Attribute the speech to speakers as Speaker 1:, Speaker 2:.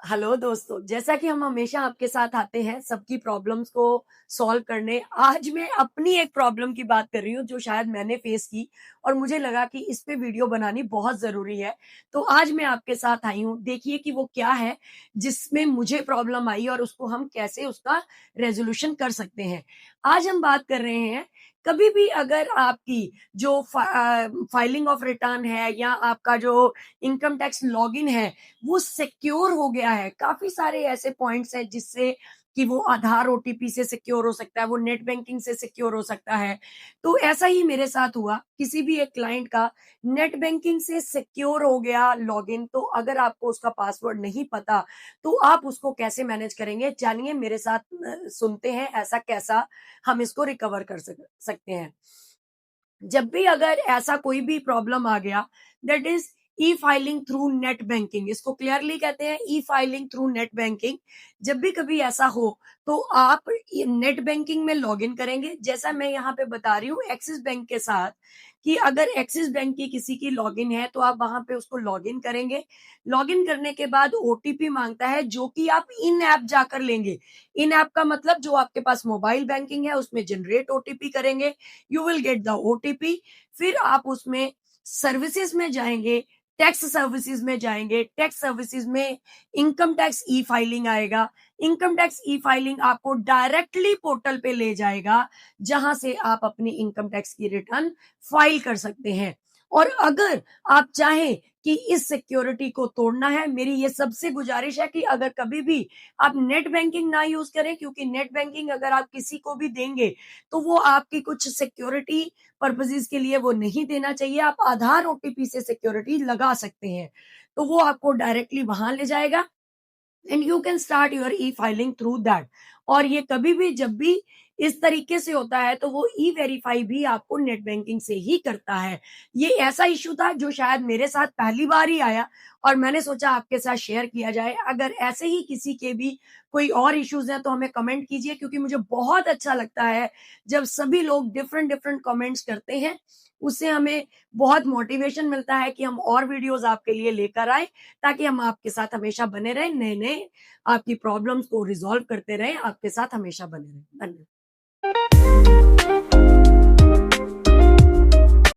Speaker 1: Hello दोस्तों, जैसा कि हम हमेशा आपके साथ आते हैं सबकी प्रॉब्लम्स को सॉल्व करने। आज मैं अपनी एक प्रॉब्लम की बात कर रही हूँ जो शायद मैंने फेस की और मुझे लगा कि इस पे वीडियो बनानी बहुत ज़रूरी है। तो आज मैं आपके साथ आई हूँ, देखिए कि वो क्या है जिसमें मुझे प्रॉब्लम आई और उसको हम कैसे उसका रेज़ोल्यूशन कर सकते हैं। आज हम बात कर रहे हैं, कभी भी अगर आपकी जो फाइलिंग ऑफ रिटर्न है या आपका जो इनकम टैक्स लॉगिन है वो सिक्योर हो गया है। काफ़ी सारे ऐसे पॉइंट्स हैं जिससे कि वो आधार ओटीपी से सिक्योर हो सकता है, वो नेट बैंकिंग से सिक्योर हो सकता है। तो ऐसा ही मेरे साथ हुआ, किसी भी एक क्लाइंट का नेट बैंकिंग से सिक्योर हो गया लॉगिन। तो अगर आपको उसका पासवर्ड नहीं पता, तो आप उसको कैसे मैनेज करेंगे? जानिए मेरे साथ सुनते हैं ऐसा कैसा हम इसको रिकवर कर सकते हैं। जब भी अगर ऐसा कोई भी प्रॉब्लम आ गया, that is E filing through net banking, इसको क्लियरली कहते हैं ई फाइलिंग थ्रू नेट बैंकिंग। जब भी कभी ऐसा हो तो आप नेट बैंकिंग में लॉग इन करेंगे, जैसा मैं यहाँ पे बता रही हूँ एक्सिस बैंक के साथ, कि अगर एक्सिस बैंक की किसी की लॉगिन है तो आप वहां पे उसको लॉग इन करेंगे। लॉग इन करने के बाद ओटीपी मांगता है जो कि आप इन ऐप जाकर लेंगे। इन ऐप का मतलब जो आपके पास मोबाइल बैंकिंग है उसमें जनरेट ओटीपी करेंगे, you will get the OTP. फिर आप उसमें सर्विसेज में जाएंगे, टैक्स सर्विसेज में जाएंगे, टैक्स सर्विसेज में इनकम टैक्स ई फाइलिंग आएगा। इनकम टैक्स ई फाइलिंग आपको डायरेक्टली पोर्टल पे ले जाएगा जहां से आप अपनी इनकम टैक्स की रिटर्न फाइल कर सकते हैं। और अगर आप चाहें कि इस सिक्योरिटी को तोड़ना है, मेरी ये सबसे गुजारिश है कि अगर कभी भी आप नेट बैंकिंग ना यूज करें, क्योंकि नेट बैंकिंग अगर आप किसी को भी देंगे तो वो आपकी कुछ सिक्योरिटी पर्पसेस के लिए वो नहीं देना चाहिए। आप आधार ओटीपी से सिक्योरिटी लगा सकते हैं, तो वो आपको डायरेक्टली वहां ले जाएगा and you can start your E filing through that. और ये कभी भी जब भी इस तरीके से होता है तो वो ई वेरीफाई भी आपको नेट बैंकिंग से ही करता है। ये ऐसा इशू था जो शायद मेरे साथ पहली बार ही आया और मैंने सोचा आपके साथ शेयर किया जाए। अगर ऐसे ही किसी के भी कोई और इश्यूज हैं तो हमें कमेंट कीजिए, क्योंकि मुझे बहुत अच्छा लगता है जब सभी लोग डिफरेंट डिफरेंट कमेंट्स करते हैं। उससे हमें बहुत मोटिवेशन मिलता है कि हम और वीडियोस आपके लिए लेकर आए, ताकि हम आपके साथ हमेशा बने रहें, नए नए आपकी प्रॉब्लम्स को रिजॉल्व करते रहें, आपके साथ हमेशा बने रहें। धन्यवाद।